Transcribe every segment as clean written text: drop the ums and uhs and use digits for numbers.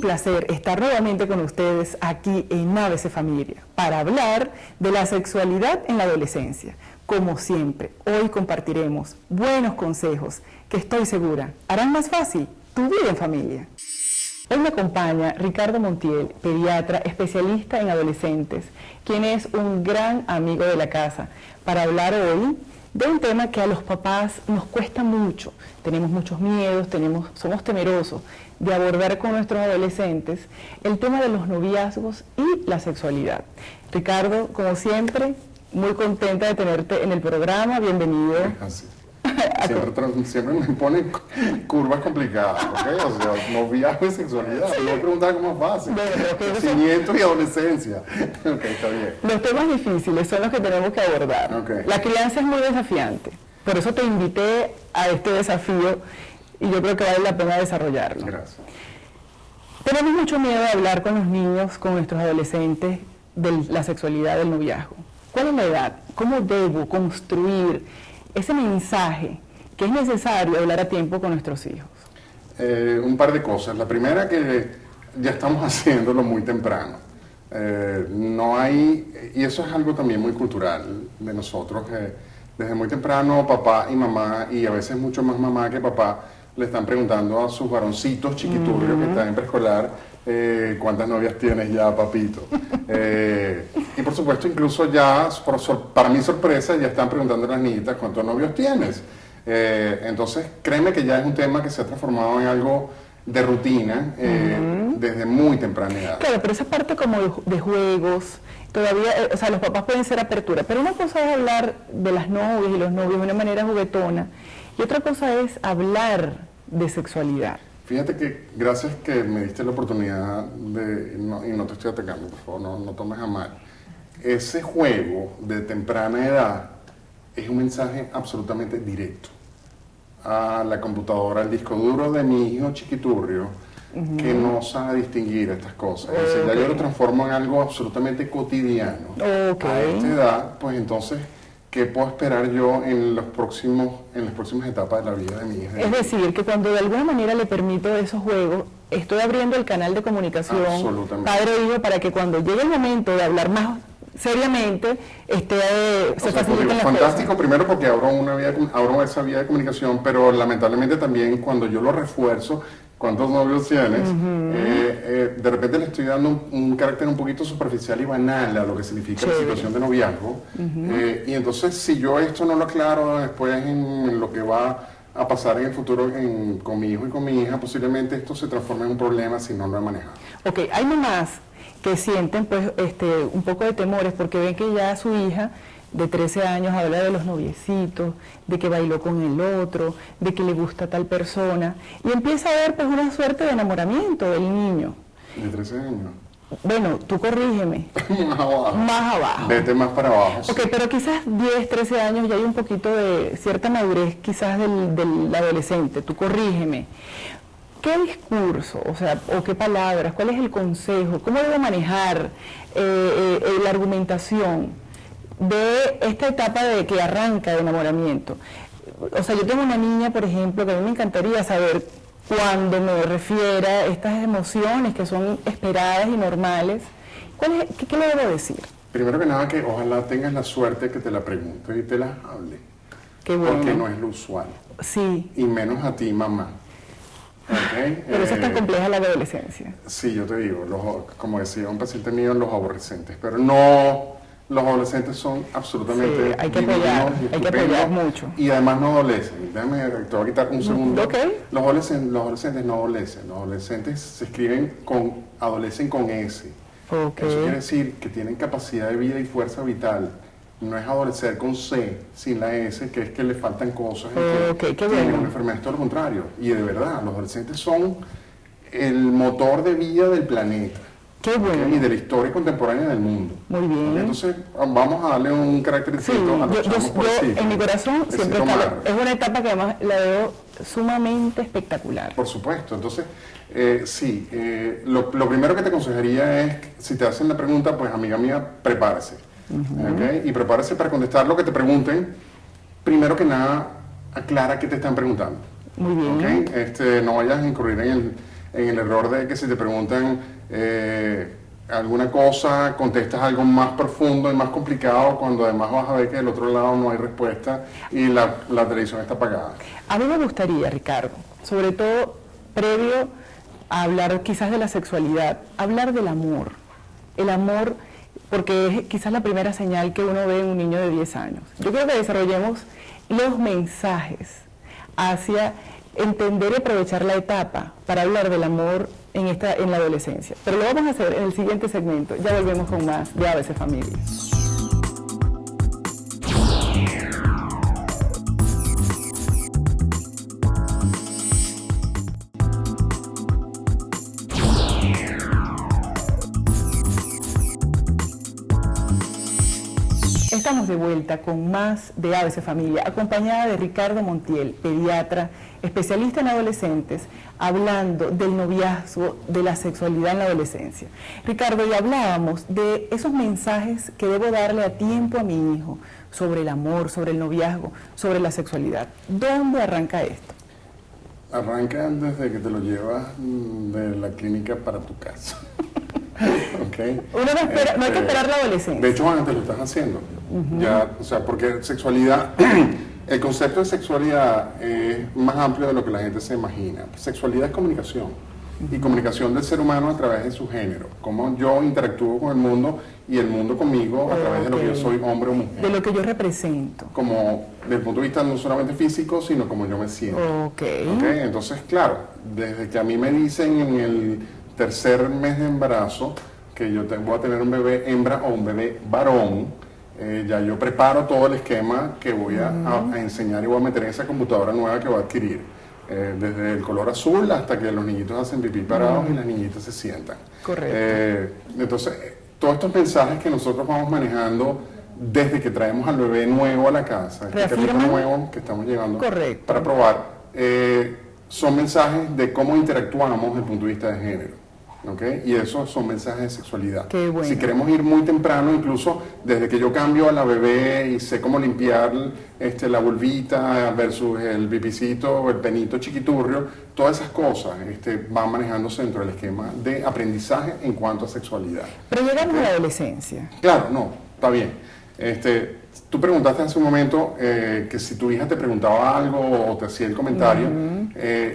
placer estar nuevamente con ustedes aquí en ABC Familia para hablar de la sexualidad en la adolescencia. Como siempre, hoy compartiremos buenos consejos que estoy segura harán más fácil tu vida en familia. Hoy me acompaña Ricardo Montiel, pediatra especialista en adolescentes, quien es un gran amigo de la casa, para hablar hoy de un tema que a los papás nos cuesta mucho. Tenemos muchos miedos, somos temerosos de abordar con nuestros adolescentes el tema de los noviazgos y la sexualidad. Ricardo, como siempre, muy contenta de tenerte en el programa. Bienvenido. Así. Siempre me ponen curvas complicadas, ¿ok? O sea, noviazgo y sexualidad. Sí. Me voy a preguntar cómo es fácil. Crecimiento y adolescencia. Ok, está bien. Los temas difíciles son los que tenemos que abordar. Okay. La crianza es muy desafiante. Por eso te invité a este desafío y yo creo que vale la pena desarrollarlo. Gracias. Tenemos mucho miedo de hablar con los niños, con nuestros adolescentes, de la sexualidad del noviazgo. ¿Cuál es la edad? ¿Cómo debo construir ese mensaje que es necesario hablar a tiempo con nuestros hijos? Un par de cosas. La primera, que ya estamos haciéndolo muy temprano. No hay, y eso es algo también muy cultural de nosotros, desde muy temprano papá y mamá, y a veces mucho más mamá que papá, le están preguntando a sus varoncitos chiquiturrios que están en preescolar, ¿cuántas novias tienes ya, papito? Y por supuesto, incluso ya, para mi sorpresa, ya están preguntando a las niñitas cuántos novios tienes. Entonces, créeme que ya es un tema que se ha transformado en algo de rutina desde muy temprana edad. Claro, pero esa parte como de juegos, todavía, o sea, los papás pueden ser apertura, pero una cosa es hablar de las novias y los novios de una manera juguetona, y otra cosa es hablar de sexualidad. Fíjate que gracias que me diste la oportunidad y no te estoy atacando, por favor, no tomes a mal. Ese juego de temprana edad es un mensaje absolutamente directo a la computadora, al disco duro de mi hijo chiquiturrio, que no sabe distinguir estas cosas. Entonces, ya yo lo transformo en algo absolutamente cotidiano. A esta edad, pues entonces, ¿qué puedo esperar yo en las próximas etapas de la vida de mi hija? Es decir, que cuando de alguna manera le permito esos juegos, estoy abriendo el canal de comunicación padre-hijo para que cuando llegue el momento de hablar más seriamente, se faciliten las cosas. Fantástico, primero porque abro esa vía de comunicación, pero lamentablemente también cuando yo lo refuerzo, ¿cuántos novios tienes? De repente le estoy dando un carácter un poquito superficial y banal a lo que significa la situación de noviazgo. Y entonces, si yo esto no lo aclaro después en lo que va a pasar en el futuro con mi hijo y con mi hija, posiblemente esto se transforme en un problema si no lo he manejado. Ok, hay mamás que sienten pues un poco de temores porque ven que ya su hija de 13 años habla de los noviecitos, de que bailó con el otro, de que le gusta tal persona, y empieza a haber pues una suerte de enamoramiento del niño. ¿De 13 años? Bueno, tú corrígeme. Más abajo. Más abajo. Vete más para abajo. Ok, pero quizás 10, 13 años ya hay un poquito de cierta madurez quizás del adolescente, tú corrígeme. ¿Qué discurso, o qué palabras, cuál es el consejo, cómo debo manejar la argumentación de esta etapa de que arranca de enamoramiento? O sea, yo tengo una niña, por ejemplo, que a mí me encantaría saber cuando me refiera a estas emociones que son esperadas y normales, ¿qué le debo decir? Primero que nada, que ojalá tengas la suerte que te la pregunte y te la hable. Qué bueno. Porque no es lo usual. Sí. Y menos a ti, mamá. Okay. Pero eso es tan compleja la adolescencia. Sí, yo te digo, como decía un paciente mío, los aborrecentes, pero no, los adolescentes son absolutamente hay que apoyar mucho. Y además no adolecen. Déjame, te voy a quitar un segundo. Okay. Los adolescentes no adolecen, los adolescentes se escriben adolecen con S. Okay. Eso quiere decir que tienen capacidad de vida y fuerza vital. No es adolecer con C, sin la S, que es que le faltan cosas, que tienen una enfermedad, es todo lo contrario. Y de verdad, los adolescentes son el motor de vida del planeta. Qué bueno. Y de la historia contemporánea del mundo. Muy bien. Entonces, vamos a darle un carácter distinto a los chamos por sí. En mi corazón siempre es una etapa que además la veo sumamente espectacular. Por supuesto. Entonces, lo primero que te aconsejaría es, si te hacen la pregunta, pues amiga mía, prepárese. ¿Okay? Y prepárese para contestar lo que te pregunten. Primero que nada, aclara qué te están preguntando. Muy bien. ¿Okay? No vayas a incurrir en en el error de que si te preguntan alguna cosa, contestas algo más profundo y más complicado, cuando además vas a ver que del otro lado no hay respuesta y la televisión está apagada. A mí me gustaría, Ricardo, sobre todo previo a hablar quizás de la sexualidad, hablar del amor. El amor, porque es quizás la primera señal que uno ve en un niño de 10 años. Yo creo que desarrollemos los mensajes hacia entender y aprovechar la etapa para hablar del amor en la adolescencia. Pero lo vamos a hacer en el siguiente segmento. Ya volvemos con más de ABC Familia. Estamos de vuelta con más de ABC Familia, acompañada de Ricardo Montiel, pediatra, especialista en adolescentes, hablando del noviazgo, de la sexualidad en la adolescencia. Ricardo, ya hablábamos de esos mensajes que debo darle a tiempo a mi hijo sobre el amor, sobre el noviazgo, sobre la sexualidad. ¿Dónde arranca esto? Arranca desde que te lo llevas de la clínica para tu casa. Okay. Uno no, espera, no hay que esperar la adolescencia. De hecho, antes lo estás haciendo. Ya, o sea, porque sexualidad, el concepto de sexualidad es más amplio de lo que la gente se imagina. Sexualidad es comunicación. Y comunicación del ser humano a través de su género. Cómo yo interactúo con el mundo y el mundo conmigo a través de lo que yo soy, hombre o mujer. De lo que yo represento. Como desde el punto de vista no solamente físico, sino como yo me siento. Okay. Entonces, claro, desde que a mí me dicen en el tercer mes de embarazo que yo voy a tener un bebé hembra o un bebé varón, ya yo preparo todo el esquema que voy a enseñar y voy a meter en esa computadora nueva que voy a adquirir. Desde el color azul hasta que los niñitos hacen pipí parados y las niñitas se sientan. Correcto. Entonces, todos estos mensajes que nosotros vamos manejando desde que traemos al bebé nuevo a la casa, este carrito nuevo que estamos llevando para probar, son mensajes de cómo interactuamos desde el punto de vista de género. ¿Okay? Y esos son mensajes de sexualidad. Qué bueno. Si queremos ir muy temprano, incluso desde que yo cambio a la bebé y sé cómo limpiar la vulvita versus el pipicito o el penito chiquiturrio, todas esas cosas van manejándose dentro del esquema de aprendizaje en cuanto a sexualidad. Pero llegamos a la adolescencia. Claro, no, está bien. Tú preguntaste hace un momento que si tu hija te preguntaba algo o te hacía el comentario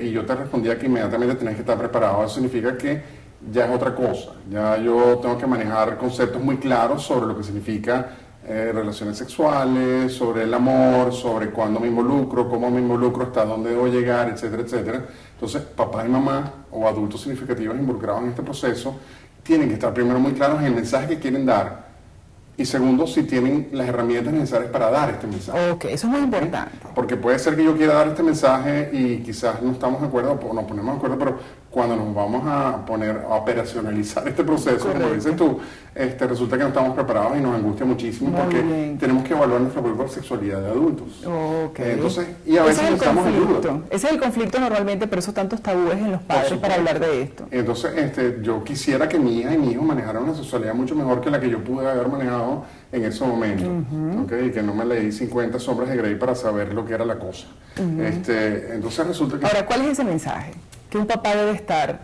y yo te respondía que inmediatamente tenés que estar preparado. Eso significa que ya es otra cosa. Ya yo tengo que manejar conceptos muy claros sobre lo que significa relaciones sexuales, sobre el amor, sobre cuándo me involucro, cómo me involucro, hasta dónde debo llegar, etcétera, etcétera. Entonces, papá y mamá o adultos significativos involucrados en este proceso tienen que estar primero muy claros en el mensaje que quieren dar. Y segundo, si tienen las herramientas necesarias para dar este mensaje. Ok, eso es muy importante. Porque puede ser que yo quiera dar este mensaje y quizás no estamos de acuerdo o nos ponemos de acuerdo, pero cuando nos vamos a poner a operacionalizar este proceso, como dices tú, resulta que no estamos preparados y nos angustia muchísimo porque tenemos que evaluar nuestra propia sexualidad de adultos. Okay. Entonces, y a veces necesitamos ayuda. Ese es el conflicto normalmente, por eso tantos tabúes en los padres para hablar de esto. Entonces, yo quisiera que mi hija y mi hijo manejaran una sexualidad mucho mejor que la que yo pude haber manejado en ese momento, ¿okay? Y que no me leí 50 sombras de Grey para saber lo que era la cosa. Entonces resulta que... Ahora, ¿cuál es ese mensaje? Que un papá debe estar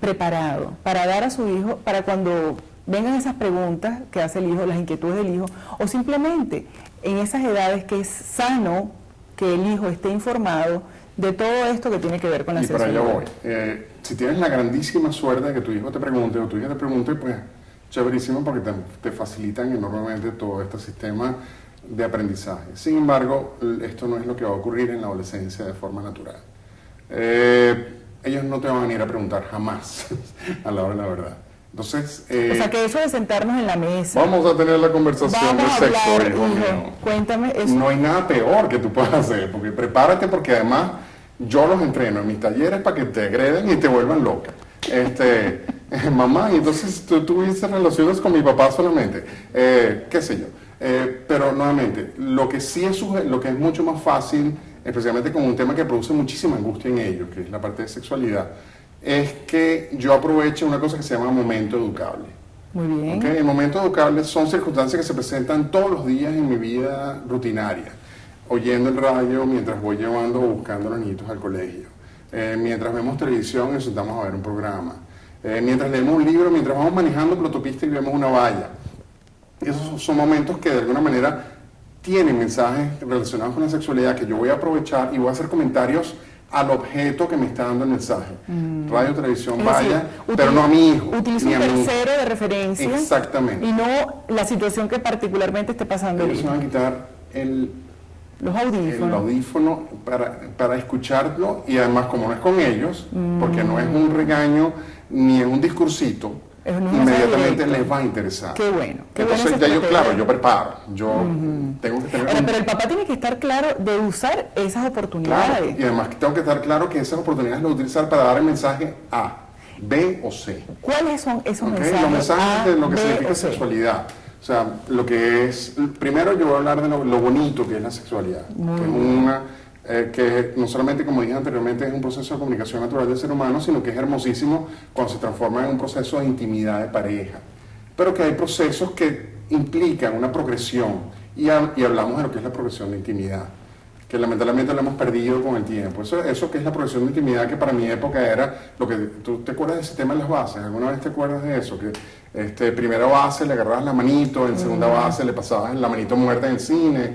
preparado para dar a su hijo, para cuando vengan esas preguntas que hace el hijo, las inquietudes del hijo, o simplemente en esas edades que es sano que el hijo esté informado de todo esto que tiene que ver con la sexualidad. Y para allá voy. Si tienes la grandísima suerte de que tu hijo te pregunte o tu hija te pregunte, pues chéverísimo porque te facilitan enormemente todo este sistema de aprendizaje. Sin embargo, esto no es lo que va a ocurrir en la adolescencia de forma natural. Ellos no te van a venir a preguntar jamás a la hora de la verdad. Entonces, o sea, que eso de sentarnos en la mesa. Vamos a tener la conversación de sexo, hijo mío. Cuéntame eso. No hay nada peor que tú puedas hacer, porque prepárate porque además yo los entreno en mis talleres para que te agreden y te vuelvan loca. Mamá, y entonces tú tuviste relaciones con mi papá solamente, qué sé yo. Pero nuevamente, lo que sí es lo que es mucho más fácil, especialmente con un tema que produce muchísima angustia en ellos, que es la parte de sexualidad, es que yo aproveche una cosa que se llama momento educable. Muy bien. ¿Okay? El momento educable son circunstancias que se presentan todos los días en mi vida rutinaria, oyendo el radio mientras voy llevando o buscando a los niños al colegio, mientras vemos televisión y nos sentamos a ver un programa, mientras leemos un libro, mientras vamos manejando por la autopista y vemos una valla. Esos son momentos que de alguna manera tienen mensajes relacionados con la sexualidad que yo voy a aprovechar y voy a hacer comentarios al objeto que me está dando el mensaje. Radio, televisión, vaya, pero no a mi hijo. Utiliza un tercero de referencia. Exactamente. Y no la situación que particularmente esté pasando. Ellos se van a quitar los audífonos. El audífono para escucharlo, y además como no es con ellos, porque no es un regaño ni es un discursito, inmediatamente les va a interesar. Qué bueno. Entonces ya yo preparo, tengo que tener... Pero el papá tiene que estar claro de usar esas oportunidades. Claro, y además tengo que estar claro que esas oportunidades las voy a utilizar para dar el mensaje A, B o C. ¿Cuáles son esos mensajes? Los mensajes de lo que B, significa sexualidad. O sea, lo que es... Primero yo voy a hablar de lo bonito que es la sexualidad. Que no solamente, como dije anteriormente, es un proceso de comunicación natural del ser humano, sino que es hermosísimo cuando se transforma en un proceso de intimidad de pareja. Pero que hay procesos que implican una progresión, y hablamos de lo que es la progresión de intimidad, que lamentablemente lo hemos perdido con el tiempo. Eso que es la progresión de intimidad, que para mi época era lo que... ¿Tú te acuerdas de ese tema de las bases? ¿Alguna vez te acuerdas de eso? Que primera base le agarrabas la manito, en segunda base le pasabas la manito muerta en el cine,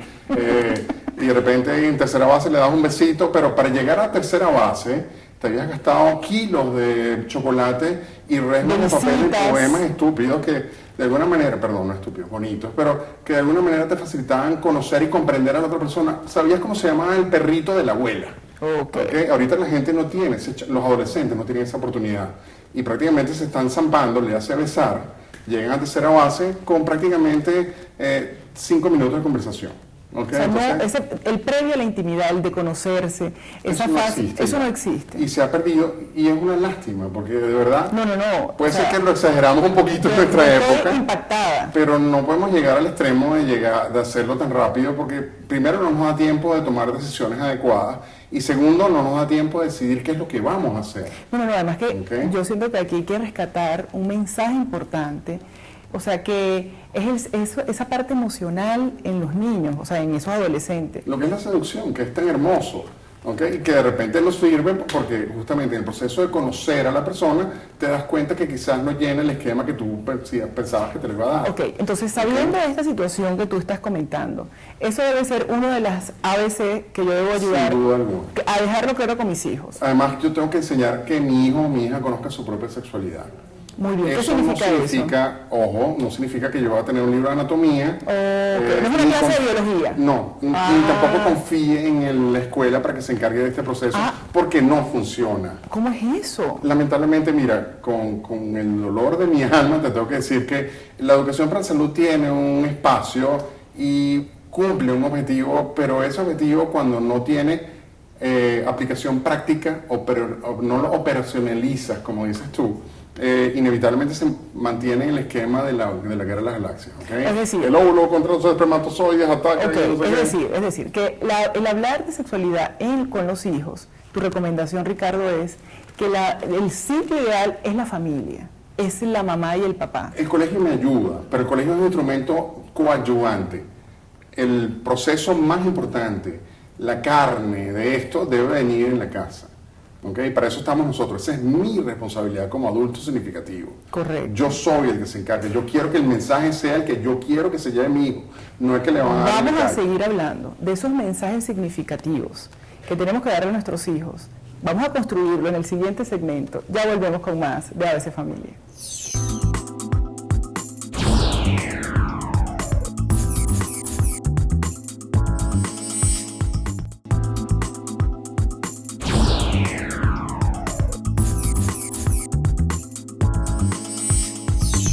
y de repente en tercera base le dabas un besito, pero para llegar a tercera base te habías gastado kilos de chocolate y restos de papel y poemas estúpidos que de alguna manera, perdón, no estúpidos, bonitos, pero que de alguna manera te facilitaban conocer y comprender a la otra persona. ¿Sabías cómo se llamaba el perrito de la abuela? Okay. Ahorita la gente no tiene, los adolescentes no tienen esa oportunidad y prácticamente se están zampando, le hace besar, llegan a tercera base con prácticamente 5 minutos de conversación. Okay, o sea, entonces, el previo a la intimidad, el de conocerse, esa fase, eso no existe. Y se ha perdido, y es una lástima, porque de verdad... No. Puede ser que lo exageramos un poquito en nuestra época. Impactada. Pero no podemos llegar al extremo de hacerlo tan rápido, porque primero no nos da tiempo de tomar decisiones adecuadas, y segundo, no nos da tiempo de decidir qué es lo que vamos a hacer. No, además que yo siento que aquí hay que rescatar un mensaje importante. O sea, que es esa parte emocional en los niños, o sea, en esos adolescentes. Lo que es la seducción, que es tan hermoso, ¿okay? Y que de repente no sirve porque justamente en el proceso de conocer a la persona te das cuenta que quizás no llena el esquema que tú pensabas que te le iba a dar. Ok, entonces sabiendo de esta situación que tú estás comentando, eso debe ser una de las ABC que yo debo ayudar a dejarlo claro con mis hijos. Además, yo tengo que enseñar que mi hijo o mi hija conozca su propia sexualidad. Muy bien, ¿qué significa eso? Ojo, no significa que yo voy a tener un libro de anatomía. ¿No es una clase de biología? No, ni tampoco confíe en la escuela para que se encargue de este proceso, porque no funciona. ¿Cómo es eso? Lamentablemente, mira, con el dolor de mi alma te tengo que decir que la educación para la salud tiene un espacio y cumple un objetivo, pero ese objetivo cuando no tiene aplicación práctica o no lo operacionalizas, como dices tú, inevitablemente se mantiene en el esquema de la guerra de las galaxias. ¿Okay? Es decir, el óvulo contra los espermatozoides ataca. Es decir, que el hablar de sexualidad con los hijos, tu recomendación, Ricardo, es que el sitio ideal es la familia, es la mamá y el papá. El colegio me ayuda, pero el colegio es un instrumento coadyuvante. El proceso más importante, la carne de esto, debe venir en la casa. ¿Okay? Para eso estamos nosotros. Esa es mi responsabilidad como adulto significativo. Correcto. Yo soy el que se encarga. Yo quiero que el mensaje sea el que yo quiero que se lleve mi hijo. No es que le van a dar. Vamos a seguir hablando de esos mensajes significativos que tenemos que darle a nuestros hijos. Vamos a construirlo en el siguiente segmento. Ya volvemos con más de ABC Familia.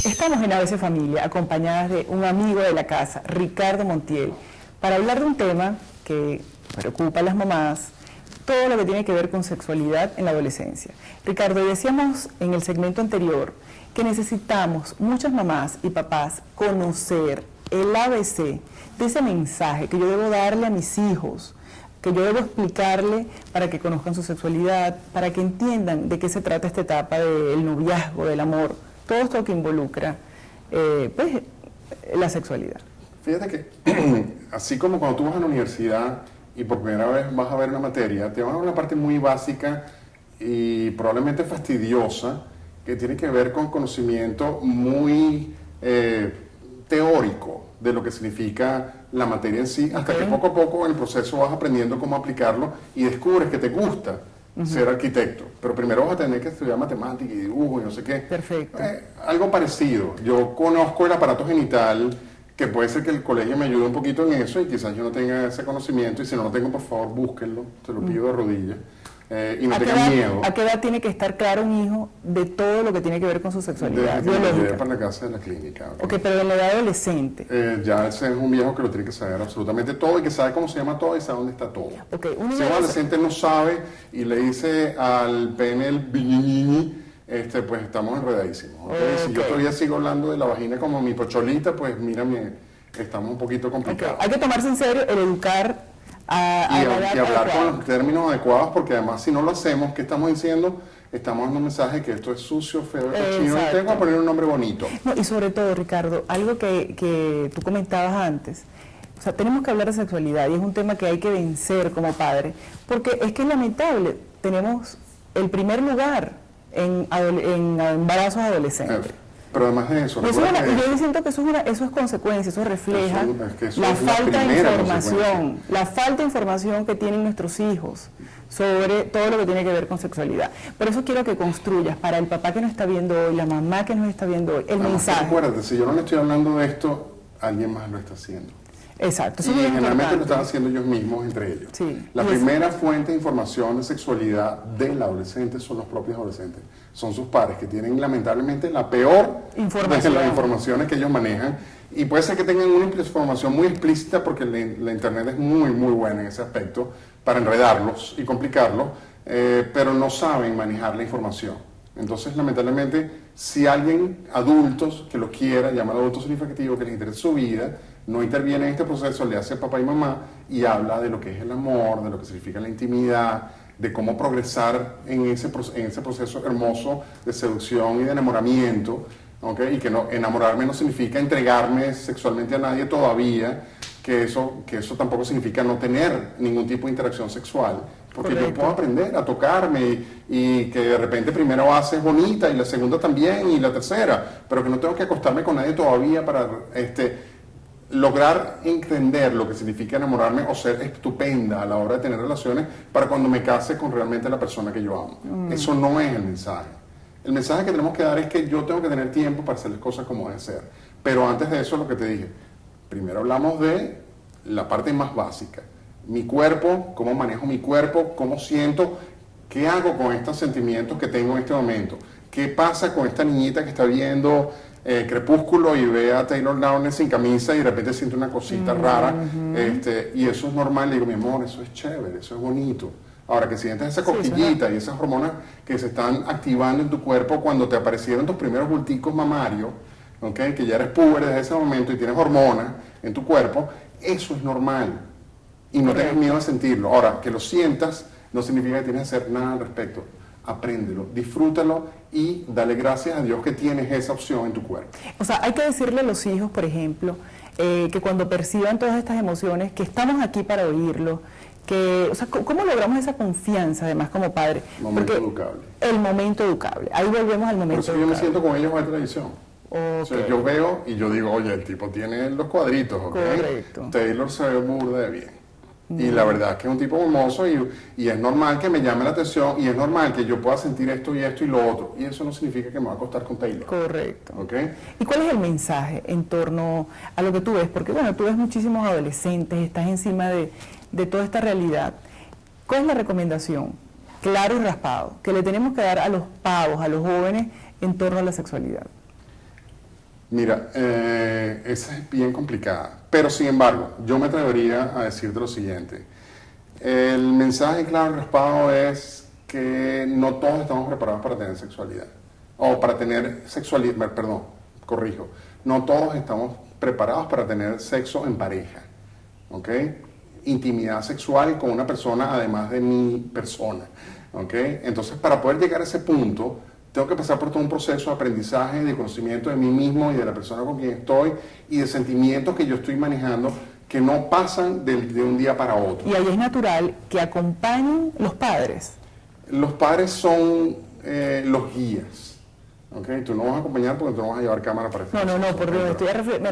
Estamos en ABC Familia, acompañadas de un amigo de la casa, Ricardo Montiel, para hablar de un tema que preocupa a las mamás, todo lo que tiene que ver con sexualidad en la adolescencia. Ricardo, decíamos en el segmento anterior que necesitamos, muchas mamás y papás, conocer el ABC de ese mensaje que yo debo darle a mis hijos, que yo debo explicarle para que conozcan su sexualidad, para que entiendan de qué se trata esta etapa del noviazgo, del amor, todo esto que involucra pues, la sexualidad. Fíjate que así como cuando tú vas a la universidad y por primera vez vas a ver una materia, te van a dar una parte muy básica y probablemente fastidiosa, que tiene que ver con conocimiento muy teórico de lo que significa la materia en sí, hasta que poco a poco en el proceso vas aprendiendo cómo aplicarlo y descubres que te gusta ser arquitecto. Pero primero vas a tener que estudiar matemática y dibujo y no sé qué. Perfecto. Algo parecido. Yo conozco el aparato genital, que puede ser que el colegio me ayude un poquito en eso y quizás yo no tenga ese conocimiento, y si no lo tengo, por favor, búsquenlo, se lo pido de rodillas. Y no tengan miedo. ¿A qué edad tiene que estar claro un hijo de todo lo que tiene que ver con su sexualidad biológica? Para la casa de la clínica. Ok, pero en la edad adolescente. Ya ese es un viejo que lo tiene que saber absolutamente todo y que sabe cómo se llama todo y sabe dónde está todo. Okay, si un adolescente no sabe y le dice al pene el biñiñi, pues estamos enredadísimos. ¿Okay? Si yo todavía sigo hablando de la vagina como mi pocholita, pues mírame, estamos un poquito complicados. Okay. Hay que tomarse en serio el educar y hablar con los términos adecuados, porque además si no lo hacemos, ¿qué estamos diciendo? Estamos dando un mensaje que esto es sucio, feo, cochino, y tengo que poner un nombre bonito. No, y sobre todo, Ricardo, algo que tú comentabas antes, o sea, tenemos que hablar de sexualidad y es un tema que hay que vencer como padre, porque es que es lamentable, tenemos el primer lugar en embarazos adolescentes. Pero además de eso, yo siento que eso es consecuencia, eso refleja la falta de información, que tienen nuestros hijos sobre todo lo que tiene que ver con sexualidad. Por eso quiero que construyas para el papá que nos está viendo hoy, la mamá que nos está viendo hoy, el mensaje. Acuérdate, si yo no le estoy hablando de esto, alguien más lo está haciendo. Exacto. Y generalmente lo están haciendo ellos mismos entre ellos. Sí. La primera fuente de información de sexualidad del adolescente son los propios adolescentes. Son sus padres, que tienen lamentablemente la peor de las informaciones que ellos manejan. Y puede ser que tengan una información muy explícita, porque la internet es muy, muy buena en ese aspecto, para enredarlos y complicarlos, pero no saben manejar la información. Entonces, lamentablemente, si alguien, adultos, que los quiera, llama a adultos significativos, que les interese su vida, no interviene en este proceso, le hace papá y mamá y habla de lo que es el amor, de lo que significa la intimidad, de cómo progresar en ese proceso hermoso de seducción y de enamoramiento, ¿okay? Y que no, enamorarme no significa entregarme sexualmente a nadie todavía, que eso tampoco significa no tener ningún tipo de interacción sexual, porque yo puedo aprender a tocarme y que de repente primera base es bonita y la segunda también y la tercera, pero que no tengo que acostarme con nadie todavía para lograr entender lo que significa enamorarme o ser estupenda a la hora de tener relaciones para cuando me case con realmente la persona que yo amo. Eso no es el mensaje. El mensaje que tenemos que dar es que yo tengo que tener tiempo para hacer las cosas como deben ser. Pero antes de eso, lo que te dije, primero hablamos de la parte más básica. Mi cuerpo, cómo manejo mi cuerpo, cómo siento, qué hago con estos sentimientos que tengo en este momento. ¿Qué pasa con esta niñita que está viendo Crepúsculo y ve a Taylor Lautner sin camisa y de repente siente una cosita rara? Y eso es normal. Le digo, mi amor, eso es chévere, eso es bonito. Ahora, que sientes esa cosquillita y esas hormonas que se están activando en tu cuerpo cuando te aparecieron tus primeros bulticos mamarios, ¿okay? Que ya eres puber desde ese momento y tienes hormonas en tu cuerpo, eso es normal. Y no tengas miedo a sentirlo. Ahora, que lo sientas no significa que tienes que hacer nada al respecto. Apréndelo, disfrútalo y dale gracias a Dios que tienes esa opción en tu cuerpo. O sea, hay que decirle a los hijos, por ejemplo, que cuando perciban todas estas emociones, que estamos aquí para oírlo, que, o sea, ¿cómo logramos esa confianza además como padre? Momento educable. El momento educable. Ahí volvemos al momento educable. Por eso yo me siento con ellos en televisión. Okay. O sea, yo veo y yo digo, oye, el tipo tiene los cuadritos, ¿ok? Correcto. Taylor se ve burda de bien. Y la verdad es que es un tipo hermoso y es normal que me llame la atención y es normal que yo pueda sentir esto y lo otro. Y eso no significa que me va a acostar con Taylor. Correcto. ¿Okay? ¿Y cuál es el mensaje en torno a lo que tú ves? Porque bueno, tú ves muchísimos adolescentes, estás encima de toda esta realidad. ¿Cuál es la recomendación? Claro y raspado, que le tenemos que dar a los pavos, a los jóvenes, en torno a la sexualidad. Mira, esa es bien complicada, pero sin embargo, yo me atrevería a decirte lo siguiente. El mensaje claro y raspado es que no todos estamos preparados para tener sexualidad, o para tener sexualidad, perdón, corrijo, no todos estamos preparados para tener sexo en pareja, ¿ok? Intimidad sexual con una persona además de mi persona, ¿ok? Entonces, para poder llegar a ese punto, tengo que pasar por todo un proceso de aprendizaje, de conocimiento de mí mismo y de la persona con quien estoy y de sentimientos que yo estoy manejando que no pasan de un día para otro. Y ahí es natural que acompañen los padres. los padres son los guías. ¿Okay? Tú no vas a acompañar porque tú no vas a llevar cámara para No, por Dios, me estoy refiriendo.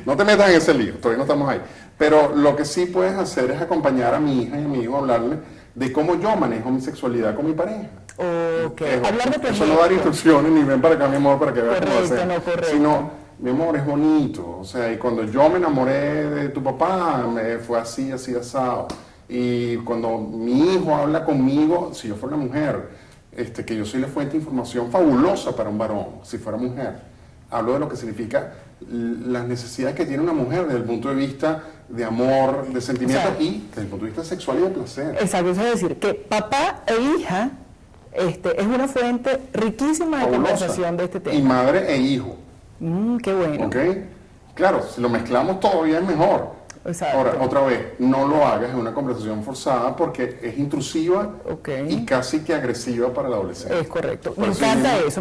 No te metas en ese lío, todavía no estamos ahí. Pero lo que sí puedes hacer es acompañar a mi hija y a mi hijo a hablarle de cómo yo manejo mi sexualidad con mi pareja. Hablar de eso no dar instrucciones ni ven para acá, mi amor, para que veas cómo hacer. Correcto. Sino, mi amor, es bonito. O sea, y cuando yo me enamoré de tu papá, me fue así, asado. Y cuando mi hijo habla conmigo, si yo fuera una mujer, que yo soy la fuente de información fabulosa para un varón, si fuera mujer. Hablo de lo que significa las necesidades que tiene una mujer desde el punto de vista de amor, de sentimiento y desde el punto de vista sexual y de placer. Exacto, eso es decir, que papá e hija es una fuente riquísima de conversación de este tema. Y madre e hijo. Qué bueno. ¿Ok? Claro, si lo mezclamos todavía es mejor. Exacto. Ahora, otra vez, no lo hagas en una conversación forzada porque es intrusiva y casi que agresiva para el adolescente. Es correcto. Me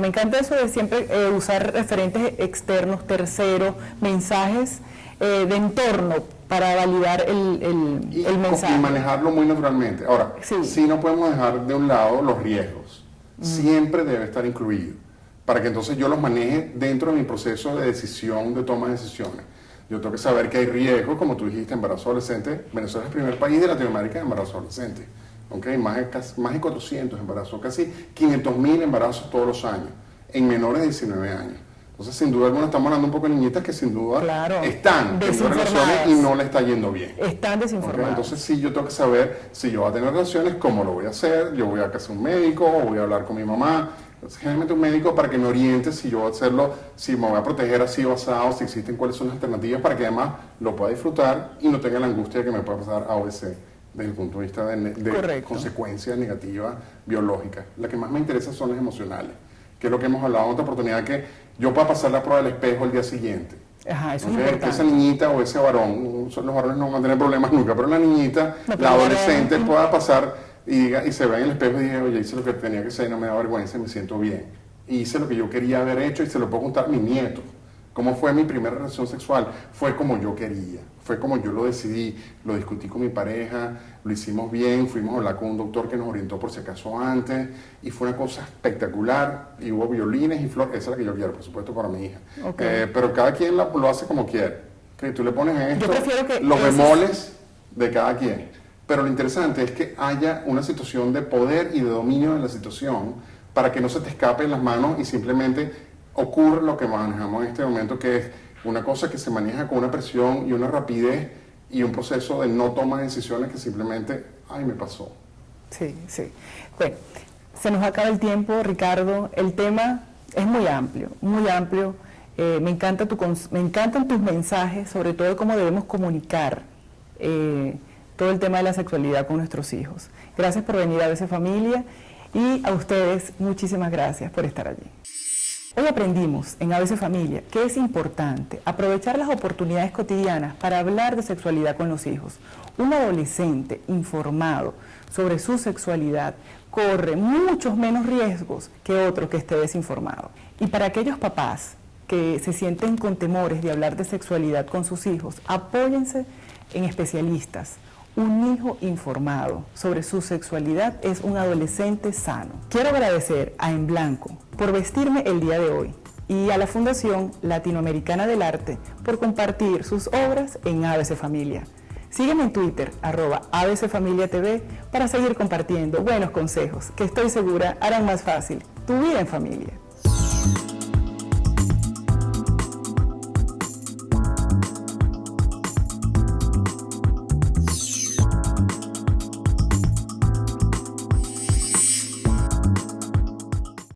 encanta eso de siempre usar referentes externos, terceros, mensajes de entorno para validar el mensaje. Y manejarlo muy naturalmente. Ahora, sí no podemos dejar de un lado los riesgos. Siempre debe estar incluido para que entonces yo los maneje dentro de mi proceso de decisión, de toma de decisiones. Yo tengo que saber que hay riesgos, como tú dijiste, embarazo adolescente. Venezuela es el primer país de Latinoamérica de embarazo adolescente. ¿Okay? Más de 400 embarazos, casi 500.000 embarazos todos los años, en menores de 19 años. Entonces, sin duda alguna, estamos hablando un poco de niñitas que sin duda están teniendo relaciones y no le está yendo bien. Están desinformadas. ¿Okay? Entonces, sí, yo tengo que saber si yo voy a tener relaciones, cómo lo voy a hacer. Yo voy a casa a un médico o voy a hablar con mi mamá. Generalmente un médico para que me oriente si yo voy a hacerlo, si me voy a proteger así o asado, si existen cuáles son las alternativas para que además lo pueda disfrutar y no tenga la angustia de que me pueda pasar A o C desde el punto de vista de consecuencias negativas biológicas. Las que más me interesan son las emocionales, que es lo que hemos hablado en otra oportunidad, que yo pueda pasar la prueba del espejo el día siguiente. Ajá, eso es importante. Que esa niñita o ese varón, los varones no van a tener problemas nunca, pero la niñita, la adolescente pueda pasar y se ve en el espejo y dice, oye, hice lo que tenía que hacer y no me da vergüenza, me siento bien. Y hice lo que yo quería haber hecho y se lo puedo contar a mi nieto. ¿Cómo fue mi primera relación sexual? Fue como yo quería, fue como yo lo decidí, lo discutí con mi pareja, lo hicimos bien, fuimos a hablar con un doctor que nos orientó por si acaso antes, y fue una cosa espectacular, y hubo violines y flores, esa es la que yo quiero, por supuesto, para mi hija. Pero cada quien lo hace como quiere. Tú le pones en esto los bemoles de cada quien. Pero lo interesante es que haya una situación de poder y de dominio de la situación para que no se te escape en las manos y simplemente ocurre lo que manejamos en este momento, que es una cosa que se maneja con una presión y una rapidez y un proceso de no toma de decisiones que simplemente, ay, me pasó. Sí. Bueno, se nos acaba el tiempo, Ricardo. El tema es muy amplio, muy amplio. Me encantan tus mensajes, sobre todo de cómo debemos comunicar todo el tema de la sexualidad con nuestros hijos. Gracias por venir a ABC Familia y a ustedes muchísimas gracias por estar allí. Hoy aprendimos en ABC Familia que es importante aprovechar las oportunidades cotidianas para hablar de sexualidad con los hijos. Un adolescente informado sobre su sexualidad corre muchos menos riesgos que otro que esté desinformado. Y para aquellos papás que se sienten con temores de hablar de sexualidad con sus hijos, apóyense en especialistas. Un hijo informado sobre su sexualidad es un adolescente sano. Quiero agradecer a En Blanco por vestirme el día de hoy y a la Fundación Latinoamericana del Arte por compartir sus obras en ABC Familia. Sígueme en Twitter, @ABCFamiliaTV, para seguir compartiendo buenos consejos que estoy segura harán más fácil tu vida en familia.